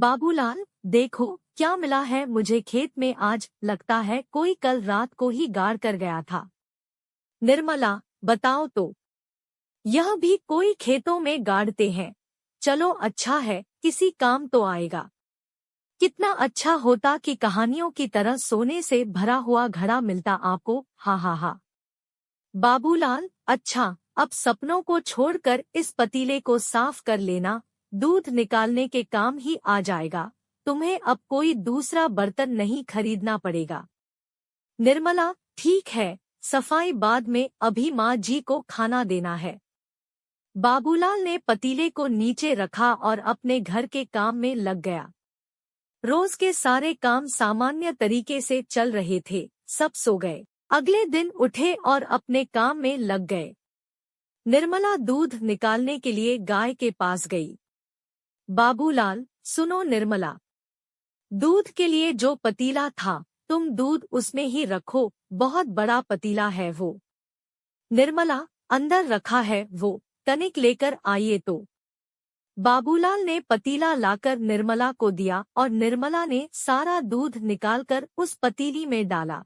बाबूलाल, देखो क्या मिला है मुझे खेत में आज। लगता है कोई कल रात को ही गाड़ कर गया था। निर्मला, बताओ तो। यह भी कोई खेतों में गाड़ते हैं। चलो अच्छा है, किसी काम तो आएगा। कितना अच्छा होता कि कहानियों की तरह सोने से भरा हुआ घड़ा मिलता आपको। हा हा हा। बाबूलाल, अच्छा, अब सपनों को छोड़कर इस पतीले को साफ कर लेना। दूध निकालने के काम ही आ जाएगा। तुम्हें अब कोई दूसरा बर्तन नहीं खरीदना पड़ेगा। निर्मला, ठीक है, सफाई बाद में, अभी माँ जी को खाना देना है। बाबूलाल ने पतीले को नीचे रखा और अपने घर के काम में लग गया। रोज के सारे काम सामान्य तरीके से चल रहे थे। सब सो गए। अगले दिन उठे और अपने काम में लग गए। निर्मला दूध निकालने के लिए गाय के पास गई। बाबूलाल, सुनो निर्मला, दूध के लिए जो पतीला था, तुम दूध उसमें ही रखो। बहुत बड़ा पतीला है वो। निर्मला, अंदर रखा है वो, तनिक लेकर आइए तो। बाबूलाल ने पतीला लाकर निर्मला को दिया और निर्मला ने सारा दूध निकालकर उस पतीली में डाला।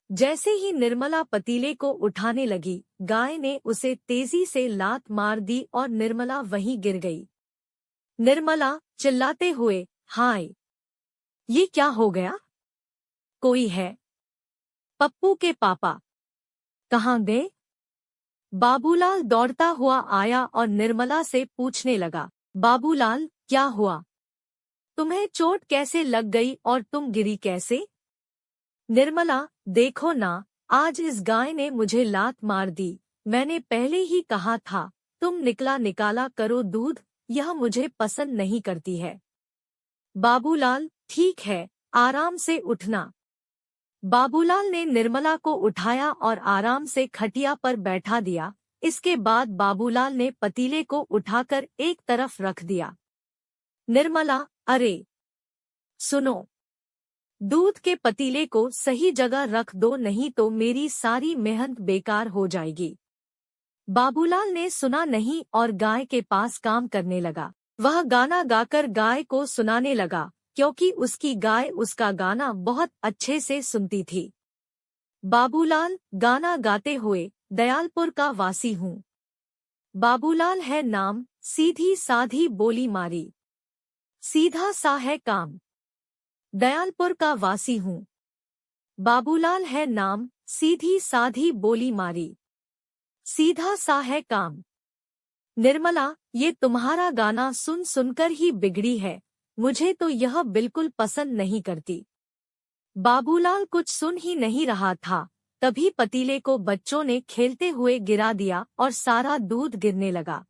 जैसे ही निर्मला पतीले को उठाने लगी, गाय ने उसे तेजी से लात मार दी और निर्मला वहीं गिर गई। निर्मला चिल्लाते हुए, हाय, ये क्या हो गया? कोई है? पप्पू के पापा कहाँ गए? बाबूलाल दौड़ता हुआ आया और निर्मला से पूछने लगा, बाबूलाल, क्या हुआ? तुम्हें चोट कैसे लग गई और तुम गिरी कैसे? निर्मला, देखो ना, आज इस गाय ने मुझे लात मार दी। मैंने पहले ही कहा था, तुम निकला निकाला करो दूध, यह मुझे पसंद नहीं करती है। बाबूलाल, ठीक है, आराम से उठना। बाबूलाल ने निर्मला को उठाया और आराम से खटिया पर बैठा दिया। इसके बाद बाबूलाल ने पतीले को उठाकर एक तरफ रख दिया। निर्मला, अरे सुनो, दूध के पतीले को सही जगह रख दो, नहीं तो मेरी सारी मेहनत बेकार हो जाएगी। बाबूलाल ने सुना नहीं और गाय के पास काम करने लगा। वह गाना गाकर गाय को सुनाने लगा, क्योंकि उसकी गाय उसका गाना बहुत अच्छे से सुनती थी। बाबूलाल गाना गाते हुए, दयालपुर का वासी हूँ। बाबूलाल है नाम, सीधी साधी बोली मारी, सीधा सा है काम। दयालपुर का वासी हूँ। बाबूलाल है नाम, सीधी साधी बोली मारी, सीधा सा है काम। निर्मला, ये तुम्हारा गाना सुन सुनकर ही बिगड़ी है। मुझे तो यह बिल्कुल पसंद नहीं करती। बाबूलाल कुछ सुन ही नहीं रहा था, तभी पतीले को बच्चों ने खेलते हुए गिरा दिया और सारा दूध गिरने लगा।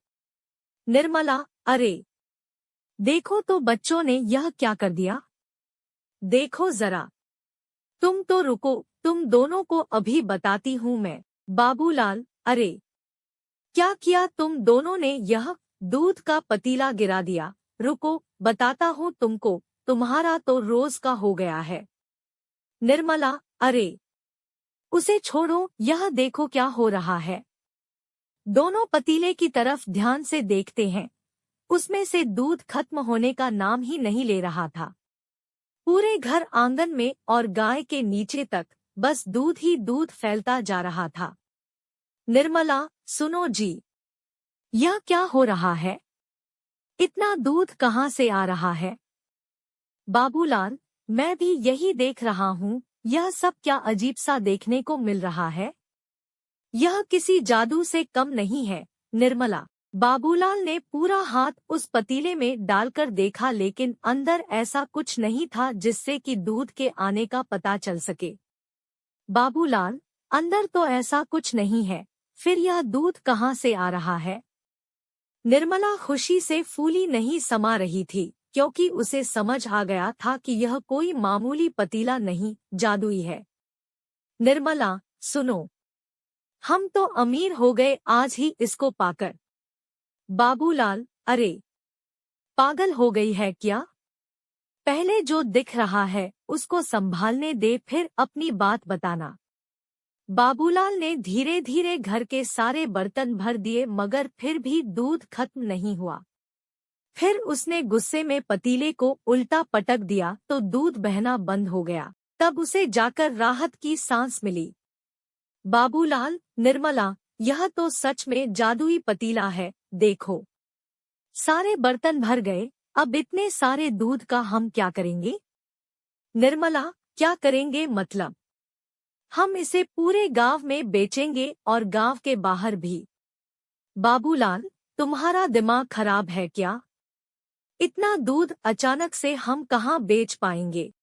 निर्मला, अरे देखो तो, बच्चों ने यह क्या कर दिया? देखो जरा। तुम तो रुको, तुम दोनों को अभी बताती हूँ मैं। बाबूलाल, अरे क्या किया तुम दोनों ने? यह दूध का पतीला गिरा दिया। रुको, बताता हूँ तुमको, तुम्हारा तो रोज का हो गया है। निर्मला, अरे उसे छोड़ो, यह देखो क्या हो रहा है। दोनों पतीले की तरफ ध्यान से देखते हैं। उसमें से दूध खत्म होने का नाम ही नहीं ले रहा था। पूरे घर आंगन में और गाय के नीचे तक बस दूध ही दूध फैलता जा रहा था। निर्मला, सुनो जी, यह क्या हो रहा है? इतना दूध कहाँ से आ रहा है? बाबूलाल, मैं भी यही देख रहा हूँ। यह सब क्या अजीब सा देखने को मिल रहा है? यह किसी जादू से कम नहीं है। निर्मला, बाबूलाल ने पूरा हाथ उस पतीले में डालकर देखा, लेकिन अंदर ऐसा कुछ नहीं था जिससे कि दूध के आने का पता चल सके। बाबूलाल, अंदर तो ऐसा कुछ नहीं है, फिर यह दूध कहाँ से आ रहा है? निर्मला खुशी से फूली नहीं समा रही थी, क्योंकि उसे समझ आ गया था कि यह कोई मामूली पतीला नहीं, जादुई है। निर्मला, सुनो, हम तो अमीर हो गए आज ही इसको पाकर। बाबूलाल, अरे पागल हो गई है क्या? पहले जो दिख रहा है उसको संभालने दे, फिर अपनी बात बताना। बाबूलाल ने धीरे धीरे घर के सारे बर्तन भर दिए, मगर फिर भी दूध खत्म नहीं हुआ। फिर उसने गुस्से में पतीले को उल्टा पटक दिया तो दूध बहना बंद हो गया। तब उसे जाकर राहत की सांस मिली। बाबूलाल, निर्मला, यह तो सच में जादुई पतीला है, देखो। सारे बर्तन भर गए। अब इतने सारे दूध का हम क्या करेंगे? निर्मला, क्या करेंगे मतलब? हम इसे पूरे गांव में बेचेंगे और गांव के बाहर भी। बाबूलाल, तुम्हारा दिमाग खराब है क्या? इतना दूध अचानक से हम कहाँ बेच पाएंगे?